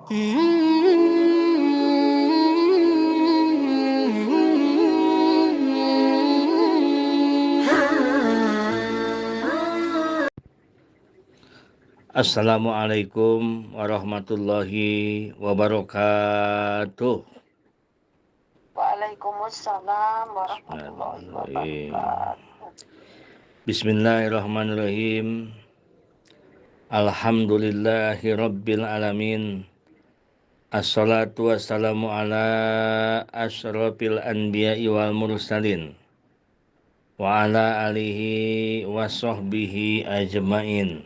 Assalamualaikum warahmatullahi wabarakatuh. Waalaikumsalam warahmatullahi Bismillahirrahmanirrahim. wabarakatuh. Bismillahirrahmanirrahim. Alhamdulillahi rabbil alamin. Assalatu wassalamu ala asyrafil anbiya'i wal mursalin wa ala alihi wa sahbihi ajmain.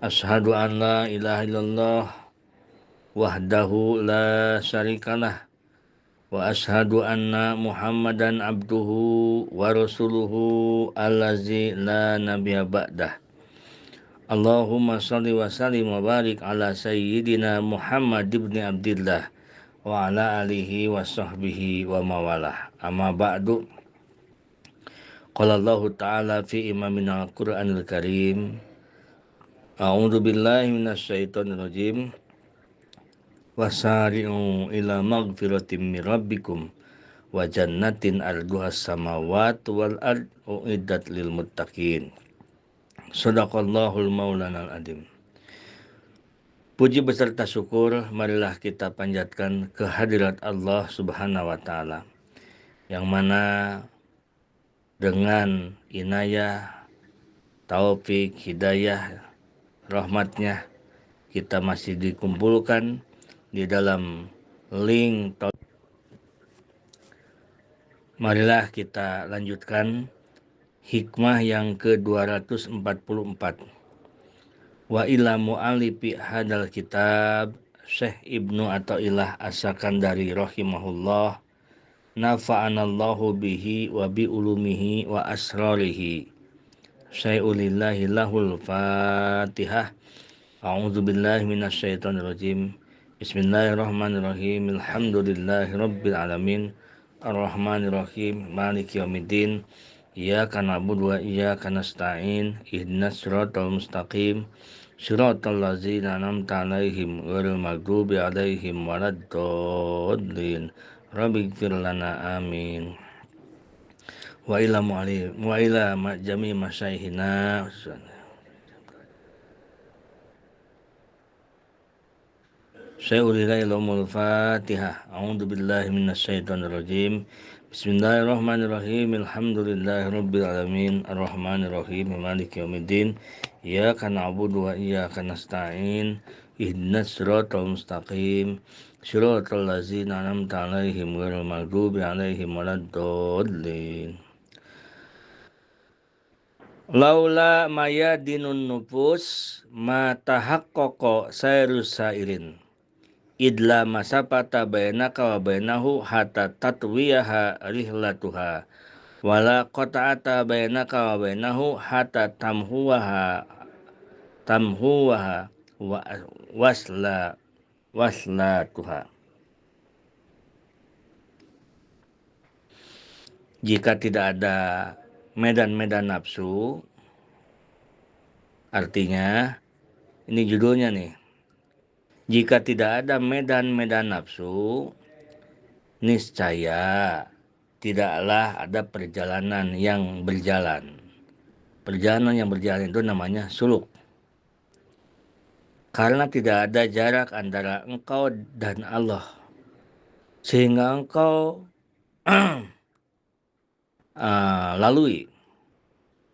Ashhadu an la ilaha illallah wahdahu la syarikalah wa ashhadu anna Muhammadan abduhu wa rasuluhu allazi la nabiyya ba'dah. Allahumma shalli wa sallim wa barik ala sayyidina Muhammad ibn Abdillah wa ala alihi wa sahbihi wa mawalah. Amma ba'du. Qala Allah ta'ala fi imamina al-Qur'anil Karim. A'udzu billahi minasyaitonir rajim. Wasari'u ila magfiratin min rabbikum wa jannatin arduhas samawati wal ard uiddat lil muttaqin. Shadaqallahul maulanal adim. Puji beserta syukur marilah kita panjatkan kehadirat Allah Subhanahu wa taala, yang mana dengan inayah, taufik, hidayah, rahmatnya kita masih dikumpulkan di dalam link. Marilah kita lanjutkan hikmah yang ke-244. Wa ila mu'alifi hadal kitab Syekh Ibnu Athaillah As-Sakandari rahimahullah, nafa'anallahu bihi wa bi ulumihi wa asrarihi. Syai'ulillahi lahul fatihah. A'udzu billahi minasyaitonir rajim. Bismillahirrahmanirrahim. Alhamdulillahi rabbil alamin. Ar-Rahmanir-Rahim. Maliki yaumiddin. Iyyaka na'budu wa iyyaka nasta'in. Ihdinas siratal mustaqim. Siratal ladzina an'amta 'alaihim ghairil maghdubi 'alaihim waladdallin. Rabbighfir lana amin. Wa ila jami masyaihina. Syai'ulillahil fatihah. A'udzu billahi minasyaitonir rajim. Bismillahirrahmanirrahim. Alhamdulillahi rabbil alamin. Ar-Rahmanir Rahim. Maliki yaumiddin. Iyyaka na'budu wa iyyaka nasta'in. Ihdinas siratal mustaqim. Siratal ladzina an'amta 'alaihim ghairil maghdubi 'alaihim waladdallin. Laula mayadinun nufus ma tahaqqaqa sairus sairin. Idla masapata bainaka wa bainahu hatta tatwiyaha rihlatuha wala qata'ata bainaka wa bainahu hatta tamhuwaha wa waslatuha. Jika tidak ada medan-medan nafsu, artinya ini judulnya nih. Jika tidak ada medan-medan nafsu, niscaya tidaklah ada perjalanan yang berjalan. Perjalanan yang berjalan itu namanya suluk. Karena tidak ada jarak antara engkau dan Allah, sehingga engkau lalui.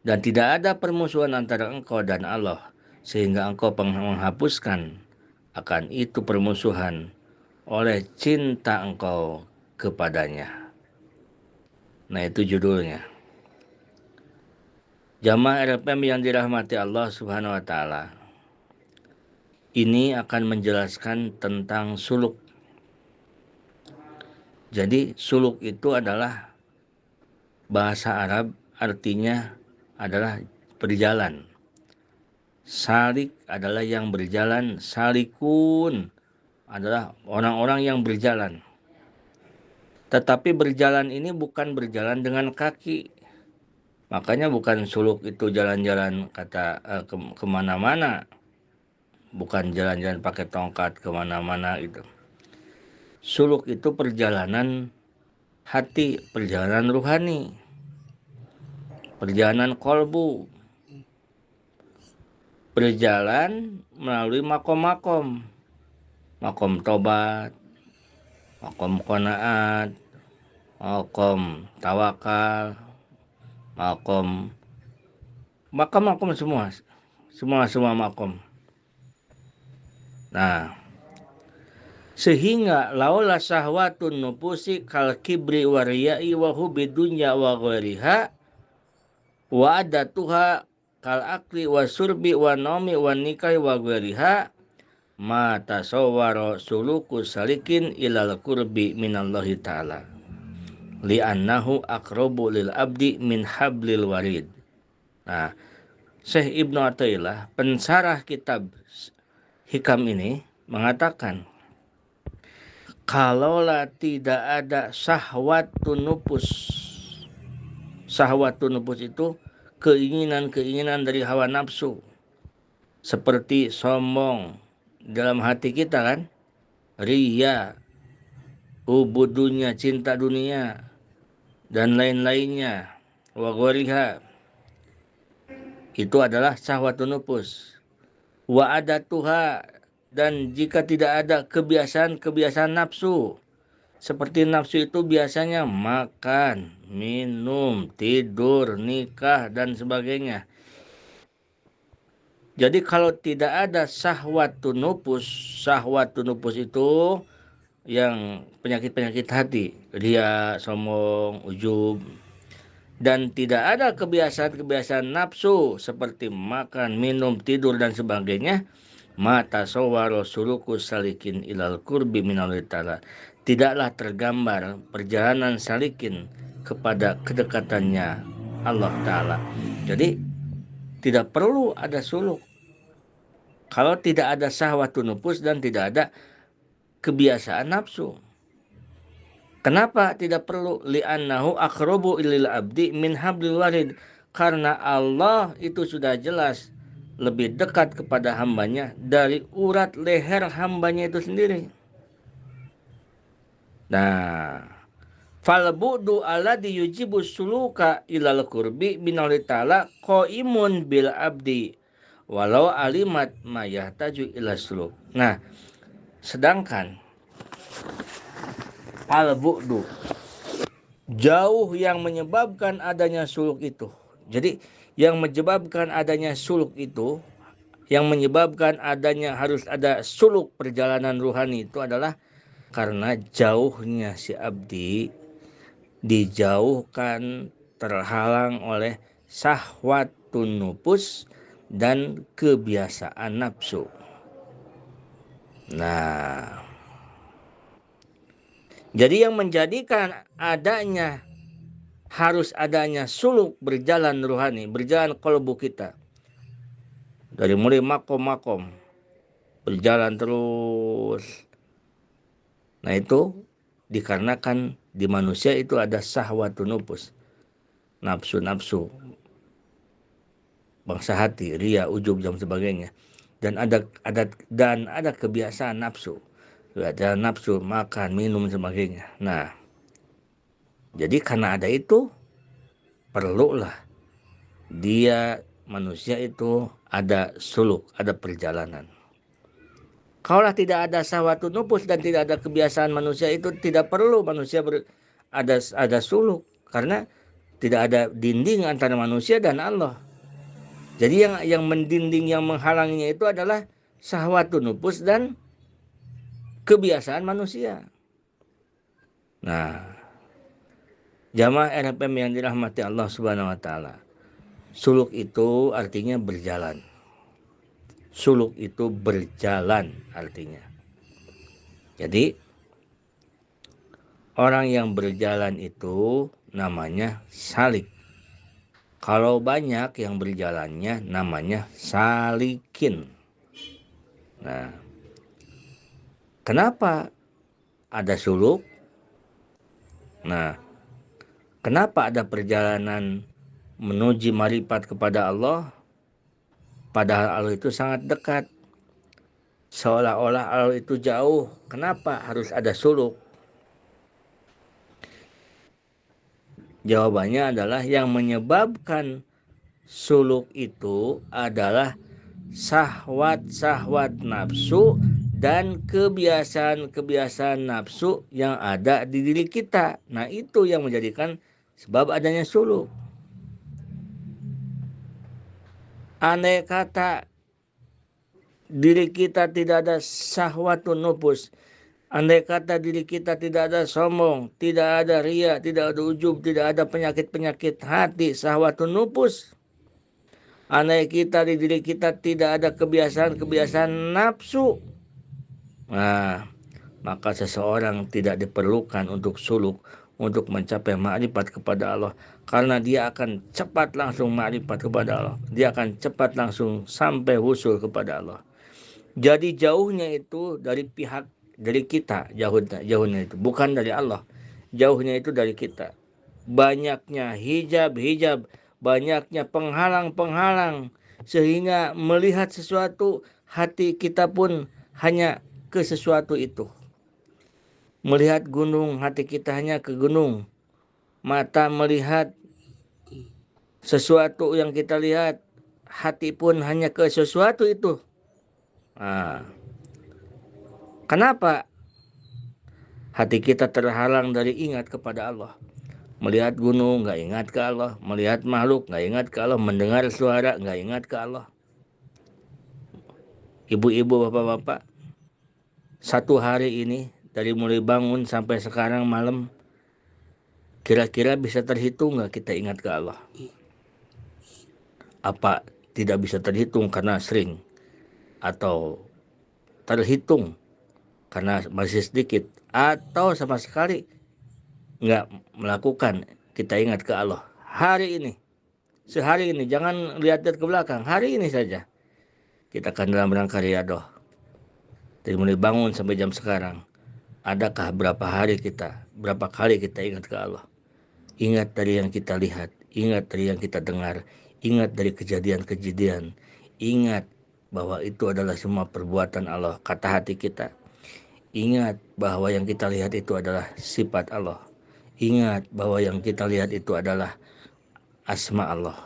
Dan tidak ada permusuhan antara engkau dan Allah, sehingga engkau menghapuskan akan itu permusuhan oleh cinta engkau kepadanya. Nah, itu judulnya. Jamaah RPM yang dirahmati Allah Subhanahu wa taala. Ini akan menjelaskan tentang suluk. Jadi suluk itu adalah bahasa Arab, artinya adalah berjalan. Salik adalah yang berjalan, salikun adalah orang-orang yang berjalan. Tetapi berjalan ini bukan berjalan dengan kaki. Makanya bukan suluk itu jalan-jalan kemana-mana. bukan jalan-jalan pakai tongkat kemana-mana gitu. Suluk itu perjalanan hati, perjalanan ruhani, perjalanan kolbu, berjalan melalui makom-makom, makom tobat, makom qanaat, makom tawakal, makom semua makom. Nah, sehingga laula syahwatun nufusi kal kibri wa riya'i wa hubi dunya wa ghairiha wa adatuha kal akli wa surbi wa naumi wa nikahi wa ghairiha ma tasawwara suluku salikin ilal qurbi minallahi ta'ala li'annahu aqrabu lil abdi min hablil warid. Nah, Syekh Ibnu Athaillah, pensarah kitab Hikam ini mengatakan, kalaulah tidak ada syahwatun nufus. Syahwatun nufus itu keinginan-keinginan dari hawa nafsu. Seperti sombong dalam hati kita kan, riya, ubud dunia, cinta dunia, dan lain-lainnya, wa ghoriha. Itu adalah syahwatun nufus. Wa adatuha, dan jika tidak ada kebiasaan nafsu, seperti nafsu itu biasanya makan, minum, tidur, nikah, dan sebagainya. Jadi kalau tidak ada syahwatun nufus itu yang penyakit-penyakit hati, riya, sombong, ujub, dan tidak ada kebiasaan nafsu seperti makan, minum, tidur, dan sebagainya, mata sawaro suluku salikin ilal kurbi minallahi ta'ala, tidaklah tergambar perjalanan salikin kepada kedekatannya Allah Ta'ala. Jadi tidak perlu ada suluk kalau tidak ada syahwatun nufus dan tidak ada kebiasaan nafsu. Kenapa tidak perlu? Li'annahu aqrabu ilal abdi min hablil warid. Karena Allah itu sudah jelas lebih dekat kepada hambanya dari urat leher hambanya itu sendiri. Nah, fal bu'du alladhi yujibu suluka ilal qurbi minallahi ta'ala qaimun bil abdi walau alimat ma yahtaju ila suluk. Nah, sedangkan al-bu'du, jauh yang menyebabkan adanya suluk itu. Jadi yang menyebabkan adanya suluk itu, yang menyebabkan adanya harus ada suluk perjalanan ruhani itu adalah karena jauhnya si abdi, dijauhkan, terhalang oleh syahwatun nufus dan kebiasaan nafsu. Nah, jadi yang menjadikan harus adanya suluk berjalan ruhani, berjalan qalbu kita, dari mulai makom-makom, berjalan terus. Nah itu dikarenakan di manusia itu ada syahwatun nufus, nafsu-nafsu, bangsa hati, riya, ujub, dan sebagainya. Dan ada kebiasaan nafsu. Ada nafsu makan, minum, sebagainya. Nah, jadi karena ada itu, perlulah manusia itu ada suluk, ada perjalanan. Kalau tidak ada syahwatun nufus dan tidak ada kebiasaan manusia itu, tidak perlu manusia ada suluk, karena tidak ada dinding antara manusia dan Allah. Jadi yang mendinding, yang menghalanginya itu adalah syahwatun nufus dan kebiasaan manusia. Nah, jamaah RFM yang dirahmati Allah Subhanahu wa taala. Suluk itu artinya berjalan. Suluk itu berjalan artinya. Jadi orang yang berjalan itu namanya salik. Kalau banyak yang berjalannya namanya salikin. Nah, kenapa ada suluk? Nah, kenapa ada perjalanan menuju marifat kepada Allah? Padahal Allah itu sangat dekat. seolah-olah Allah itu jauh. Kenapa harus ada suluk? Jawabannya adalah yang menyebabkan suluk itu adalah syahwat-syahwat nafsu dan kebiasaan-kebiasaan nafsu yang ada di diri kita. Nah, itu yang menjadikan sebab adanya suluk. Andai kata diri kita tidak ada syahwatun nufus, andai kata diri kita tidak ada sombong, tidak ada ria, tidak ada ujub, tidak ada penyakit-penyakit hati, syahwatun nufus, andai kita di diri kita tidak ada kebiasaan-kebiasaan nafsu, nah, maka seseorang tidak diperlukan untuk suluk untuk mencapai ma'rifat kepada Allah, karena dia akan cepat langsung ma'rifat kepada Allah. Dia akan cepat langsung sampai husul kepada Allah. Jadi jauhnya itu dari pihak dari kita, jauhnya itu bukan dari Allah. Jauhnya itu dari kita. Banyaknya hijab-hijab, banyaknya penghalang-penghalang, sehingga melihat sesuatu hati kita pun hanya ke sesuatu itu. Melihat gunung, hati kita hanya ke gunung. Mata melihat sesuatu yang kita lihat, hati pun hanya ke sesuatu itu. Nah, kenapa hati kita terhalang dari ingat kepada Allah? Melihat gunung nggak ingat ke Allah, melihat makhluk nggak ingat ke Allah, mendengar suara nggak ingat ke Allah. Ibu-ibu, bapak-bapak, satu hari ini dari mulai bangun sampai sekarang malam, kira-kira bisa terhitung nggak kita ingat ke Allah? Apa tidak bisa terhitung karena sering, atau terhitung karena masih sedikit, atau sama sekali nggak melakukan kita ingat ke Allah hari ini, sehari ini, jangan lihat ke belakang, hari ini saja kita akan dalam rangka riyadoh dari mulai bangun sampai jam sekarang. Adakah berapa hari kita, berapa kali kita ingat ke Allah? Ingat dari yang kita lihat, ingat dari yang kita dengar, ingat dari kejadian-kejadian, ingat bahwa itu adalah semua perbuatan Allah, kata hati kita. Ingat bahwa yang kita lihat itu adalah sifat Allah. Ingat bahwa yang kita lihat itu adalah asma Allah.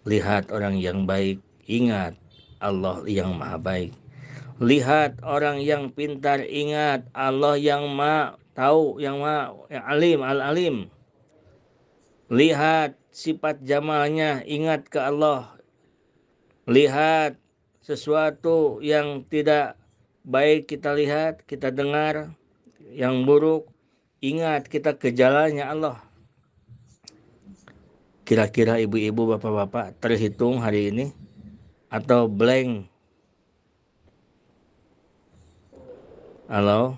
Lihat orang yang baik, ingat Allah yang maha baik. Lihat orang yang pintar, ingat Allah yang maha tahu, yang maha yang alim, al-alim. Lihat sifat jamalnya, ingat ke Allah. Lihat sesuatu yang tidak baik kita lihat, kita dengar, yang buruk, ingat kita ke jalannya Allah. Kira-kira ibu-ibu, bapak-bapak terhitung hari ini atau blank? Halo?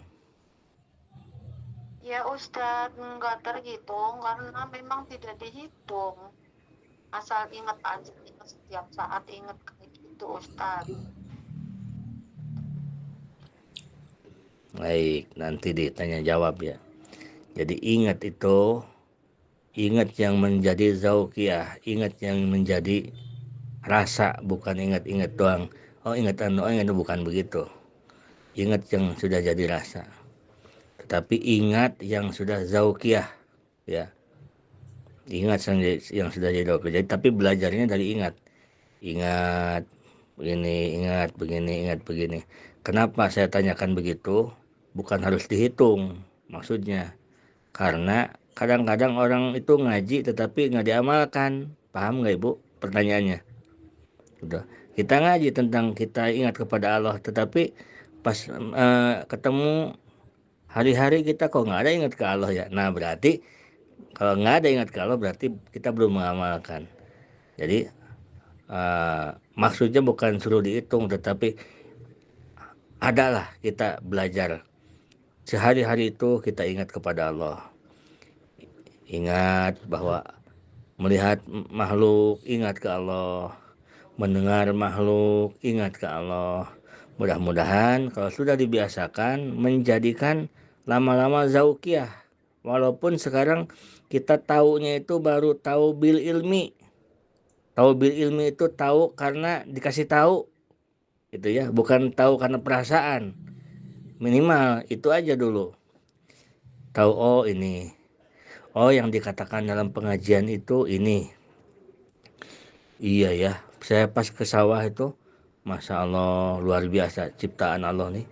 Ya Ustadz, nggak terhitung karena memang tidak dihitung. Asal ingat aja, ingat setiap saat ingat kayak gitu Ustadz. Baik, nanti ditanya jawab ya. Jadi ingat itu, ingat yang menjadi zauqiyah, ingat yang menjadi rasa, bukan ingat-ingat doang. Oh ingat bukan begitu. Ingat yang sudah jadi rasa. Tetapi ingat yang sudah zauqiyah, ya. Ingat yang sudah jadi zauqiyah. Tapi belajarnya dari ingat. Ingat begini, ingat begini, ingat begini. Kenapa saya tanyakan begitu? Bukan harus dihitung maksudnya. Karena kadang-kadang orang itu ngaji tetapi nggak diamalkan. Paham nggak Ibu pertanyaannya? Udah. Kita ngaji tentang kita ingat kepada Allah, tetapi pas ketemu hari-hari kita kok nggak ada ingat ke Allah ya. Nah berarti kalau nggak ada ingat ke Allah berarti kita belum mengamalkan. Jadi maksudnya bukan suruh dihitung, tetapi adalah kita belajar sehari-hari itu kita ingat kepada Allah. Ingat bahwa melihat makhluk, ingat ke Allah. Mendengar makhluk, ingat ke Allah. Mudah-mudahan kalau sudah dibiasakan menjadikan lama-lama zauqiyah. Walaupun sekarang kita taunya itu baru tahu bil ilmi. Tahu bil ilmi itu tahu karena dikasih tahu. gitu ya, bukan tahu karena perasaan. Minimal itu aja dulu. Tahu, oh ini, oh yang dikatakan dalam pengajian itu ini. Iya ya, saya pas ke sawah itu, Masya Allah, luar biasa ciptaan Allah nih.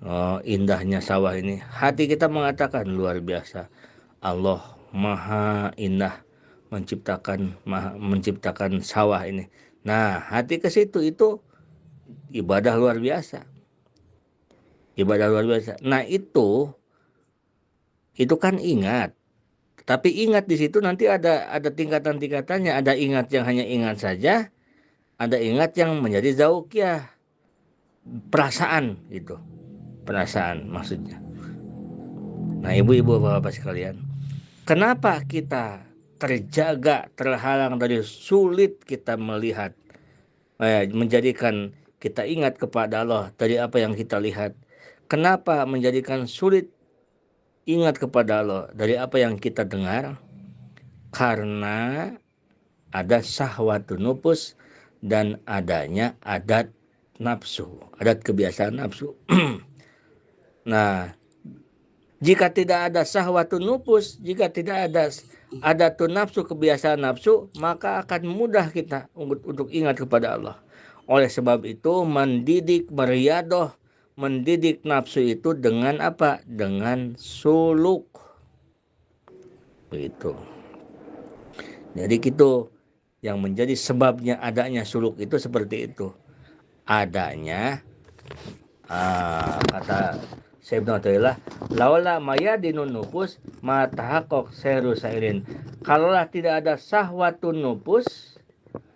Oh, indahnya sawah ini. Hati kita mengatakan luar biasa. Allah maha indah menciptakan sawah ini. Nah, hati ke situ itu ibadah luar biasa. Ibadah luar biasa. Nah, itu kan ingat. Tapi ingat di situ nanti ada tingkatan-tingkatannya. Ada ingat yang hanya ingat saja, ada ingat yang menjadi zauqiyah, perasaan gitu. Perasaan maksudnya. Nah, ibu-ibu bapak-bapak sekalian, kenapa kita terjaga, terhalang dari sulit kita melihat, menjadikan kita ingat kepada Allah dari apa yang kita lihat? Kenapa menjadikan sulit ingat kepada Allah dari apa yang kita dengar? Karena ada syahwatun nufus dan adanya adat nafsu, adat kebiasaan nafsu. Nah, jika tidak ada syahwatun nufus, jika tidak ada adatun nafsu, kebiasaan nafsu, maka akan mudah kita untuk ingat kepada Allah. Oleh sebab itu, meriadoh, mendidik nafsu itu dengan apa? Dengan suluk. Begitu. Jadi itu yang menjadi sebabnya adanya suluk itu seperti itu. Adanya kata Syekh Ibnu Athaillah, laula mayadinun nufus ma tahaqqaq sayru sairin. Kalaulah tidak ada syahwatun nufus,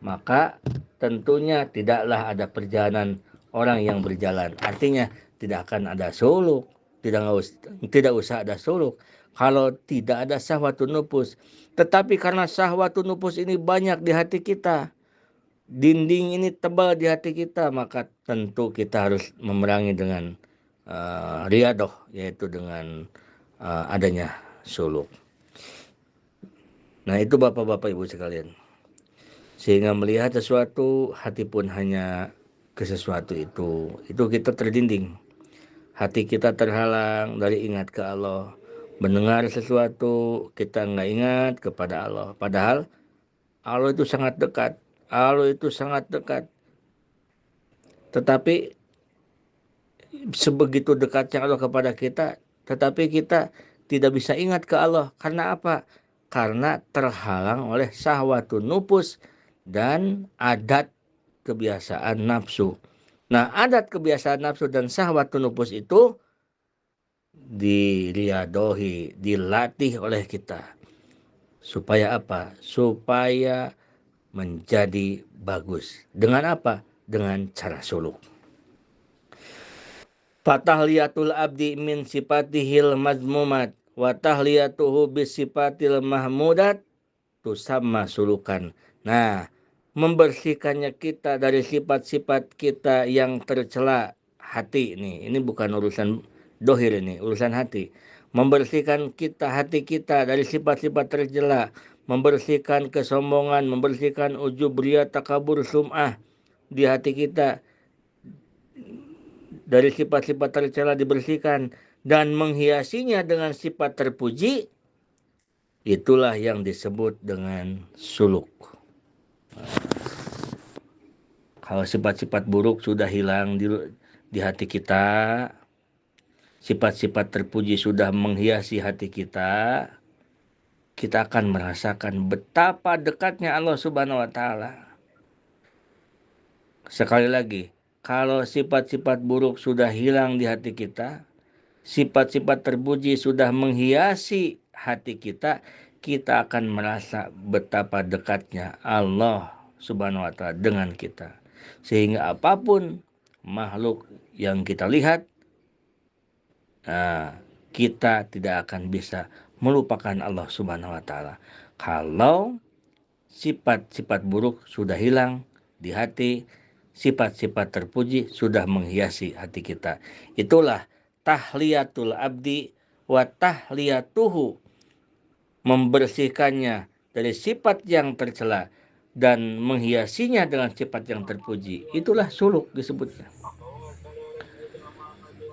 maka tentunya tidaklah ada perjalanan orang yang berjalan. Artinya tidak akan ada suluk, tidak usah ada suluk kalau tidak ada syahwatun nufus. Tetapi karena syahwatun nufus ini banyak di hati kita, dinding ini tebal di hati kita, maka tentu kita harus memerangi dengan riadoh, yaitu dengan adanya suluk. Nah, itu bapak-bapak ibu sekalian. Sehingga melihat sesuatu, hati pun hanya ke sesuatu itu kita terdinding. Hati kita terhalang dari ingat ke Allah. Mendengar sesuatu, kita nggak ingat kepada Allah. Padahal Allah itu sangat dekat. Allah itu sangat dekat. Tetapi sebegitu dekatnya Allah kepada kita, tetapi kita tidak bisa ingat ke Allah. Karena apa? Karena terhalang oleh syahwatun nufus dan adat kebiasaan nafsu. Nah, adat kebiasaan nafsu dan syahwatun nufus itu diriadohi, dilatih oleh kita. Supaya apa? Supaya menjadi bagus. Dengan apa? Dengan cara suluk. Fatahliyatul abdi min sifatihil mazmumat wa tahliyatuhu bisifatil mahmudat tusamma sulukan. Nah, membersihkannya kita dari sifat-sifat kita yang tercela, hati ini bukan urusan dohir, ini urusan hati. Membersihkan hati kita dari sifat-sifat tercela, membersihkan kesombongan, membersihkan ujub, riya, takabur, sum'ah di hati kita, dari sifat-sifat tercela dibersihkan dan menghiasinya dengan sifat terpuji. Itulah yang disebut dengan suluk. Kalau sifat-sifat buruk sudah hilang di hati kita, sifat-sifat terpuji sudah menghiasi hati kita, kita akan merasakan betapa dekatnya Allah Subhanahu wa Ta'ala. Sekali lagi, kalau sifat-sifat buruk sudah hilang di hati kita, sifat-sifat terpuji sudah menghiasi hati kita, kita akan merasa betapa dekatnya Allah Subhanahu wa Ta'ala dengan kita. Sehingga apapun makhluk yang kita lihat, kita tidak akan bisa melupakan Allah Subhanahu wa Ta'ala. Kalau sifat-sifat buruk sudah hilang di hati, sifat-sifat terpuji sudah menghiasi hati kita. Itulah tahliyatul abdi wa tahliyatuhu, membersihkannya dari sifat yang tercela dan menghiasinya dengan sifat yang terpuji. Itulah suluk disebutnya.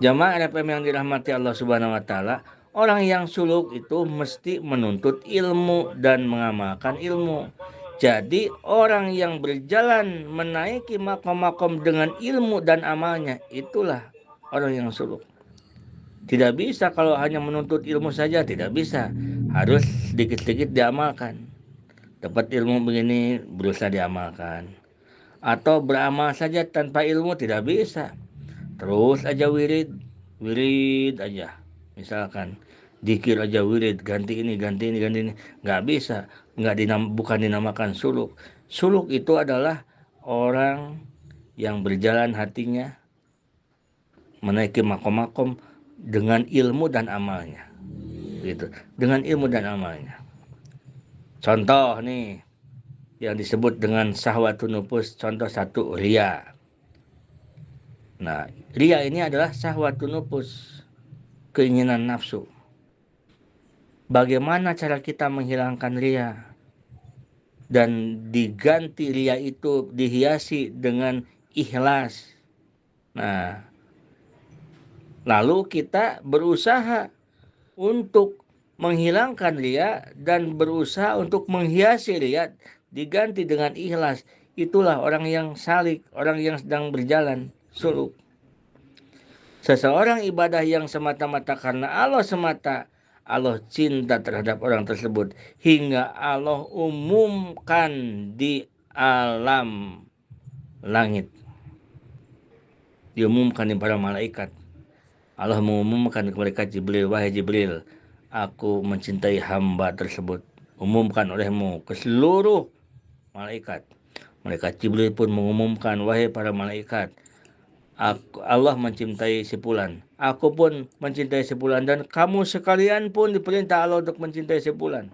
Jamaah RFM yang dirahmati Allah Subhanahu wa taala, orang yang suluk itu mesti menuntut ilmu dan mengamalkan ilmu. Jadi orang yang berjalan menaiki makom-makom dengan ilmu dan amalnya, itulah orang yang suluk. Tidak bisa kalau hanya menuntut ilmu saja, tidak bisa. Harus sedikit-sedikit diamalkan. Dapat ilmu begini, berusaha diamalkan. Atau beramal saja tanpa ilmu, tidak bisa. Terus aja wirid aja. Misalkan dikir aja wirid, ganti ini. Nggak bisa, bukan dinamakan suluk. Suluk itu adalah orang yang berjalan hatinya menaiki makom-makom dengan ilmu dan amalnya. Gitu. Dengan ilmu dan amalnya. Contoh nih yang disebut dengan syahwatun nufus, contoh satu, riya. Nah, riya ini adalah syahwatun nufus, keinginan nafsu. Bagaimana cara kita menghilangkan riya? Dan diganti riya itu dihiasi dengan ikhlas. Nah, lalu kita berusaha untuk menghilangkan riya dan berusaha untuk menghiasi riya diganti dengan ikhlas. Itulah orang yang salik, orang yang sedang berjalan suluk. Seseorang ibadah yang semata-mata karena Allah semata, Allah cinta terhadap orang tersebut hingga Allah umumkan di alam langit. Diumumkan di para malaikat. Allah mengumumkan kepada Jibril, wahai Jibril, aku mencintai hamba tersebut. Umumkan olehmu ke seluruh malaikat. Malaikat Jibril pun mengumumkan, wahai para malaikat, Allah mencintai si fulan. Aku pun mencintai si fulan, dan kamu sekalian pun diperintah Allah untuk mencintai si fulan.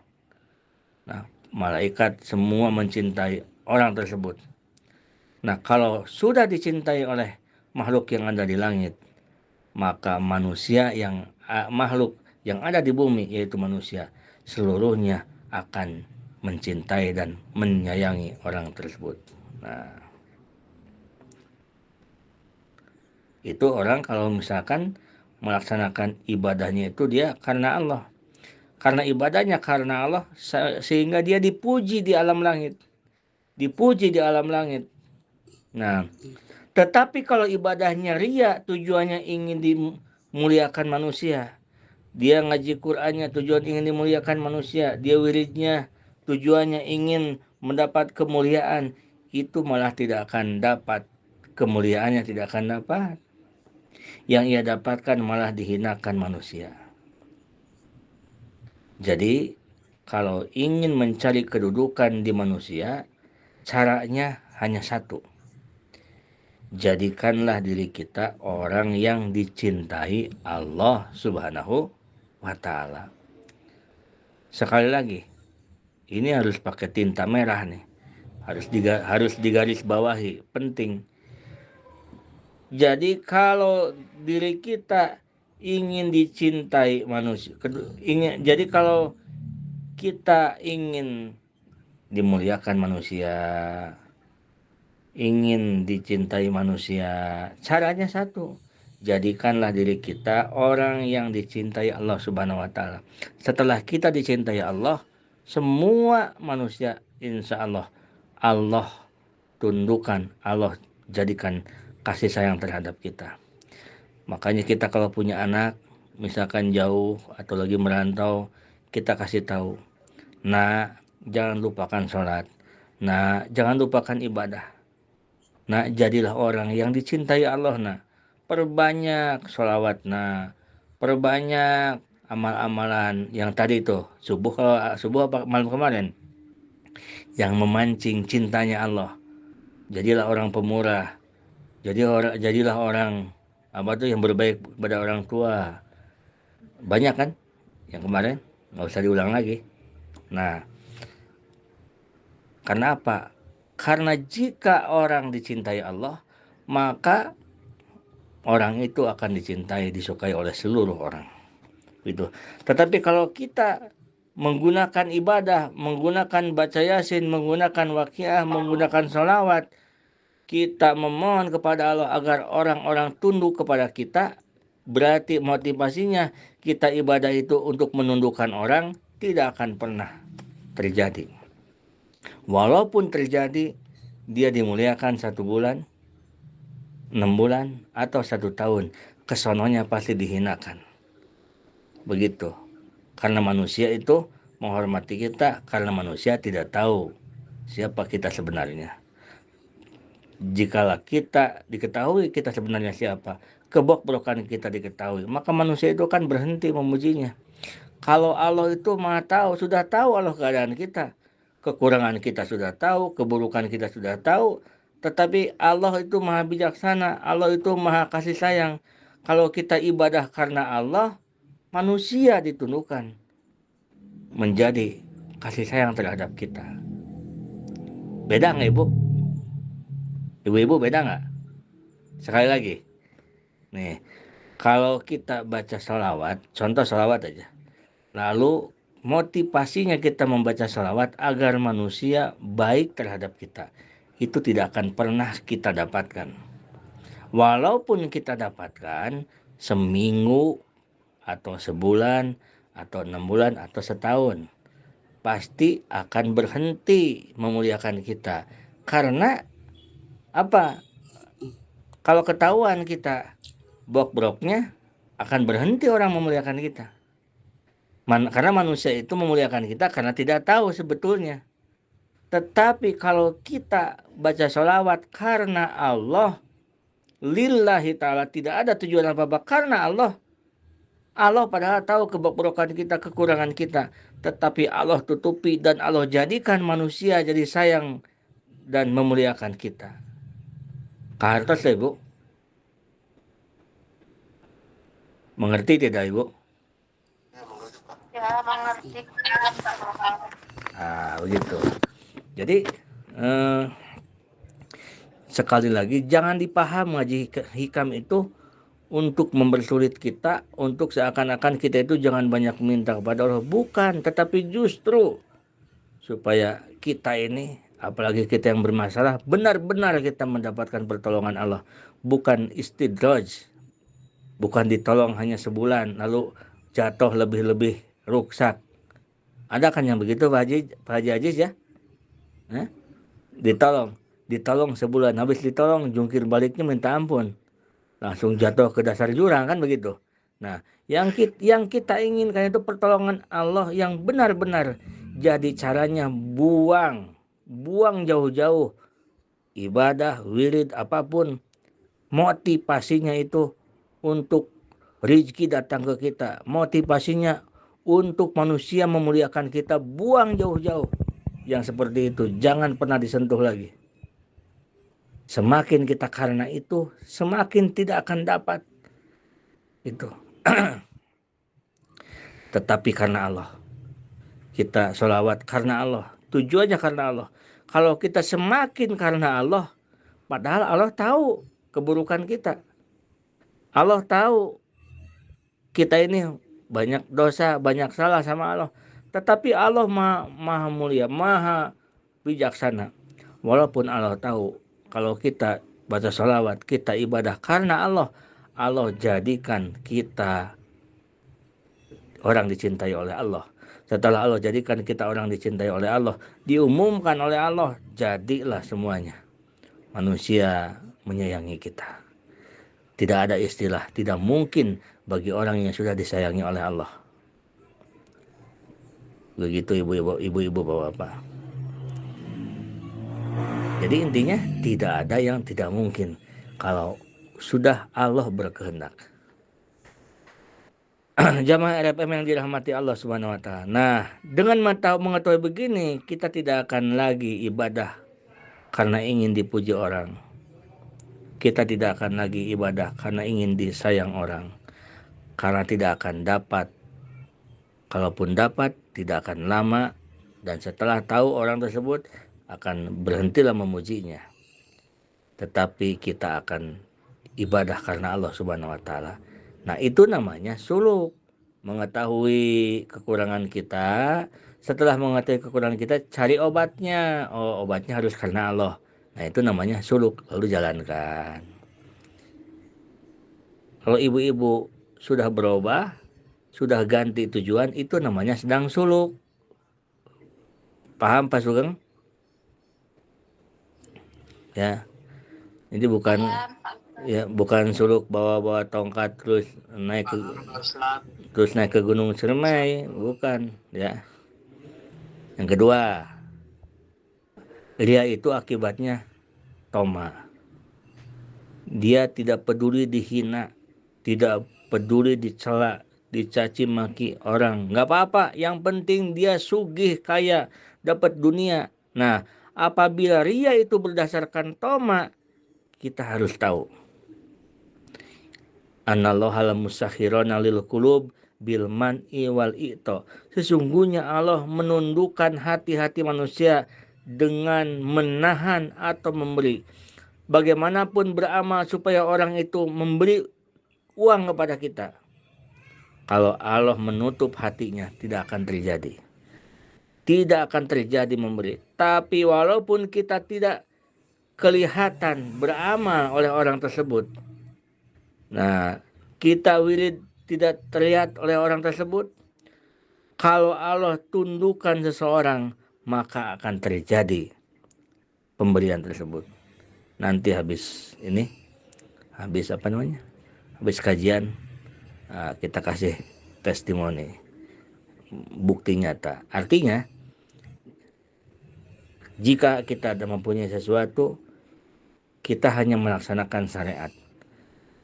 Nah, malaikat semua mencintai orang tersebut. Nah, kalau sudah dicintai oleh makhluk yang ada di langit, maka makhluk yang ada di bumi, yaitu manusia, seluruhnya akan mencintai dan menyayangi orang tersebut. Nah, itu orang kalau misalkan melaksanakan ibadahnya itu dia karena Allah. Karena ibadahnya karena Allah, sehingga dia dipuji di alam langit. Dipuji di alam langit. Nah, tetapi kalau ibadahnya riya, tujuannya ingin dimuliakan manusia. Dia ngaji Qur'annya tujuan ingin dimuliakan manusia. Dia wiridnya tujuannya ingin mendapat kemuliaan. Itu malah tidak akan dapat. Kemuliaannya tidak akan dapat. Yang ia dapatkan malah dihinakan manusia. Jadi kalau ingin mencari kedudukan di manusia, caranya hanya satu. Jadikanlah diri kita orang yang dicintai Allah Subhanahu wa ta'ala. Sekali lagi, ini harus pakai tinta merah nih. Harus digaris bawahi, penting. Jadi kalau diri kita ingin dicintai manusia, jadi kalau kita ingin dimuliakan manusia, ingin dicintai manusia, caranya satu. Jadikanlah diri kita orang yang dicintai Allah Subhanahu wa ta'ala. Setelah kita dicintai Allah, semua manusia insya Allah tundukkan, Allah jadikan kasih sayang terhadap kita. Makanya kita kalau punya anak, misalkan jauh atau lagi merantau, kita kasih tahu, nah jangan lupakan sholat, nah jangan lupakan ibadah. Nah, jadilah orang yang dicintai Allah. Nah, perbanyak sholawat. Nah, perbanyak amal-amalan yang tadi itu. Subuh apa malam kemarin, yang memancing cintanya Allah. Jadilah orang pemurah. Jadilah orang yang berbaik kepada orang tua. Banyak kan yang kemarin, nggak usah diulang lagi. Nah, karena apa? Karena jika orang dicintai Allah, maka orang itu akan dicintai, disukai oleh seluruh orang. Gitu. Tetapi kalau kita menggunakan ibadah, menggunakan baca yasin, menggunakan waqiah, menggunakan sholawat, kita memohon kepada Allah agar orang-orang tunduk kepada kita, berarti motivasinya kita ibadah itu untuk menundukkan orang, tidak akan pernah terjadi. Walaupun terjadi, dia dimuliakan 1 bulan, 6 bulan, atau 1 tahun, kesononya pasti dihinakan. Begitu. Karena manusia itu menghormati kita, karena manusia tidak tahu siapa kita sebenarnya. Jikalau kita diketahui kita sebenarnya siapa, kebobrokan kita diketahui, maka manusia itu kan berhenti memujinya. Kalau Allah itu Maha tahu, sudah tahu Allah keadaan kita, kekurangan kita sudah tahu, keburukan kita sudah tahu, tetapi Allah itu Maha bijaksana, Allah itu Maha kasih sayang. Kalau kita ibadah karena Allah, manusia ditundukkan menjadi kasih sayang terhadap kita. Beda nggak Ibu? Ibu-ibu beda nggak? Sekali lagi, nih, kalau kita baca sholawat, contoh sholawat aja, lalu motivasinya kita membaca sholawat agar manusia baik terhadap kita, itu tidak akan pernah kita dapatkan. Walaupun kita dapatkan seminggu atau sebulan atau 6 bulan atau setahun, pasti akan berhenti memuliakan kita. Karena apa? Kalau ketahuan kita brok-broknya, akan berhenti orang memuliakan kita. Karena manusia itu memuliakan kita karena tidak tahu sebetulnya. Tetapi kalau kita baca sholawat karena Allah, lillahi ta'ala, tidak ada tujuan apa-apa, karena Allah. Allah padahal tahu kebobrokan kita, kekurangan kita, tetapi Allah tutupi dan Allah jadikan manusia jadi sayang dan memuliakan kita. Kartos ya Ibu? Mengerti tidak Ibu? Ya, mengerti. Begitu. Jadi sekali lagi, jangan dipaham ngaji hikam itu untuk mempersulit kita, untuk seakan-akan kita itu jangan banyak minta kepada Allah. Bukan, tetapi justru supaya kita ini, apalagi kita yang bermasalah, benar-benar kita mendapatkan pertolongan Allah. Bukan istidraj, bukan ditolong hanya sebulan lalu jatuh lebih-lebih ruksak. Ada kan yang begitu Pak Haji Aziz ya? Ditolong sebulan, habis ditolong jungkir baliknya minta ampun, langsung jatuh ke dasar jurang, kan begitu. Nah, yang kita inginkan itu pertolongan Allah yang benar-benar. Jadi caranya buang jauh-jauh ibadah, wirid, apapun, motivasinya itu untuk rezeki datang ke kita, motivasinya untuk manusia memuliakan kita, buang jauh-jauh yang seperti itu, jangan pernah disentuh lagi. Semakin kita karena itu, semakin tidak akan dapat itu. Tetapi karena Allah, kita sholawat karena Allah, tujuannya karena Allah. Kalau kita semakin karena Allah, padahal Allah tahu keburukan kita, Allah tahu kita ini banyak dosa, banyak salah sama Allah, tetapi Allah maha mulia, maha bijaksana. Walaupun Allah tahu, kalau kita baca sholawat, kita ibadah karena Allah, Allah jadikan kita orang dicintai oleh Allah. Setelah Allah jadikan kita orang dicintai oleh Allah, diumumkan oleh Allah, jadilah semuanya manusia menyayangi kita. Tidak ada istilah tidak mungkin bagi orang yang sudah disayangi oleh Allah. Begitu ibu-ibu, bapak-bapak. Jadi intinya tidak ada yang tidak mungkin kalau sudah Allah berkehendak. Jamaah RFM yang dirahmati Allah Subhanahu wa taala. Nah, dengan mengetahui begini, kita tidak akan lagi ibadah karena ingin dipuji orang. Kita tidak akan lagi ibadah karena ingin disayang orang. Karena tidak akan dapat. Kalaupun dapat, tidak akan lama, dan setelah tahu orang tersebut akan berhentilah memujinya. Tetapi kita akan ibadah karena Allah Subhanahu wa taala. Nah, itu namanya suluk. mengetahui kekurangan kita. Setelah mengetahui kekurangan kita, cari obatnya. Oh, obatnya harus karena Allah. Nah, itu namanya suluk, lalu jalankan. Kalau ibu-ibu sudah berubah, sudah ganti tujuan, itu namanya sedang suluk. Paham Pak Sugeng? Ya. Ini bukan bukan suluk bawa tongkat terus naik ke Gunung Ciremai, bukan, ya. Yang kedua, ria itu akibatnya toma. Dia tidak peduli dihina, tidak peduli dicela, dicaci maki orang. Nggak apa-apa, yang penting dia sugih, kaya, dapat dunia. Nah, apabila ria itu berdasarkan toma, kita harus tahu. Anallaha lamusakhirona lil qulub bil man'i wal i'ta. Sesungguhnya Allah menundukkan hati-hati manusia dengan menahan atau memberi. Bagaimanapun beramal supaya orang itu memberi uang kepada kita, kalau Allah menutup hatinya, tidak akan terjadi. Tidak akan terjadi memberi. Tapi walaupun kita tidak kelihatan beramal oleh orang tersebut, nah, kita wirid tidak terlihat oleh orang tersebut, kalau Allah tundukkan seseorang, maka akan terjadi pemberian tersebut. Nanti habis kajian, kita kasih testimoni, bukti nyata. Artinya, jika kita mempunyai sesuatu, kita hanya melaksanakan syariat.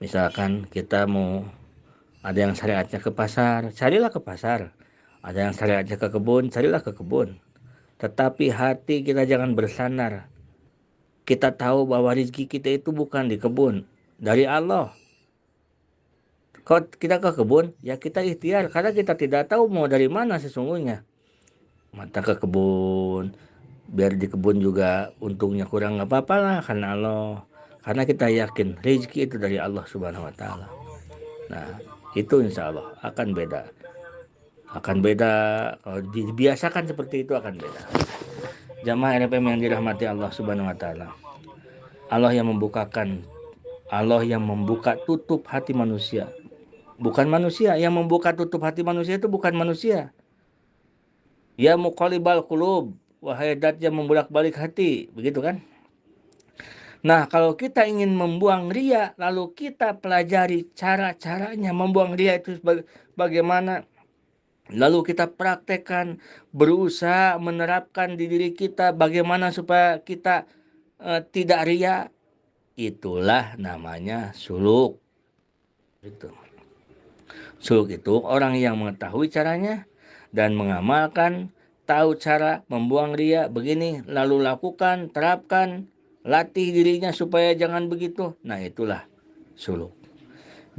Misalkan kita mau, ada yang syariatnya ke pasar, carilah ke pasar. Ada yang syariatnya ke kebun, carilah ke kebun. Tetapi hati kita jangan bersandar. Kita tahu bahwa rezeki kita itu bukan di kebun, dari Allah. Kalau kita ke kebun, ya kita ikhtiar, karena kita tidak tahu mau dari mana sesungguhnya. Mata ke kebun, biar di kebun juga untungnya kurang, nggak apa-apa lah, karena Allah. Karena kita yakin rezeki itu dari Allah Subhanahu wa Ta'ala. Nah, itu insya Allah akan beda. Kalau dibiasakan seperti itu akan beda. Jamaah RPM yang dirahmati Allah Subhanahu wa Ta'ala. Allah yang membuka tutup hati manusia. Bukan manusia yang membuka tutup hati manusia, itu bukan manusia. Ya muqallibal qulub, wahai zat yang membolak-balik hati, begitu kan? Nah, kalau kita ingin membuang ria, lalu kita pelajari cara-caranya membuang ria itu bagaimana. Lalu kita praktekkan, berusaha menerapkan di diri kita bagaimana supaya kita tidak ria. Itulah namanya suluk. Itu. Suluk itu orang yang mengetahui caranya dan mengamalkan, tahu cara membuang ria begini, lalu lakukan, terapkan, latih dirinya supaya jangan begitu. Nah, itulah suluk.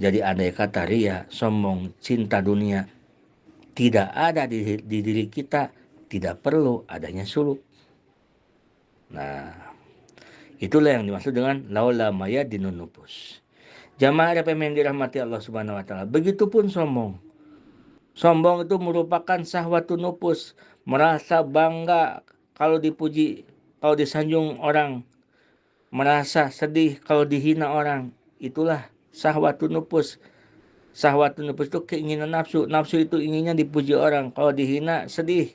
Jadi andai kata ria, sombong, cinta dunia tidak ada di diri kita, tidak perlu adanya suluk. Nah, itulah yang dimaksud dengan laula maya dinun nupus. Jamaah RPM yang dirahmati Allah Subhanahu wa Ta'ala. Begitupun sombong. Sombong itu merupakan syahwatun nupus, merasa bangga kalau dipuji, kalau disanjung orang, merasa sedih kalau dihina orang. Itulah syahwatun nupus. Syahwatun nupus itu keinginan nafsu. Nafsu itu inginnya dipuji orang, kalau dihina sedih.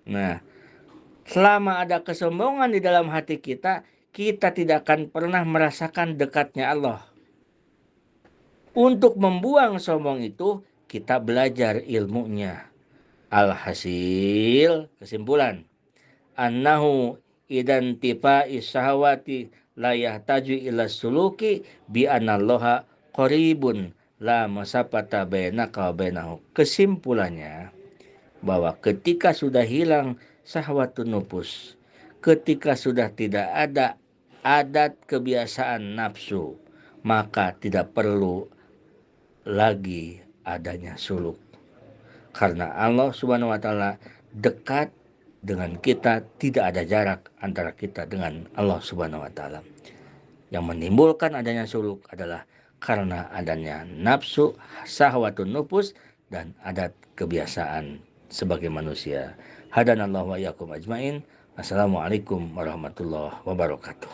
Nah, selama ada kesombongan di dalam hati kita, kita tidak akan pernah merasakan dekatnya Allah. Untuk membuang sombong itu, kita belajar ilmunya. Alhasil, kesimpulan, annahu idan tifa isahawati la yahtaju ila suluki bi anallaha qaribun la masafata bainaka wa bainahu. Kesimpulannya, bahwa ketika sudah hilang syahwatun nufus, ketika sudah tidak ada adat kebiasaan nafsu, maka tidak perlu lagi adanya suluk. Karena Allah Subhanahu wa Ta'ala dekat dengan kita, tidak ada jarak antara kita dengan Allah Subhanahu wa Ta'ala. Yang menimbulkan adanya suluk adalah karena adanya nafsu, syahwatun nufus, dan adat kebiasaan sebagai manusia. Hadanallahu wa iyyakum ajmain. Assalamualaikum warahmatullahi wabarakatuh.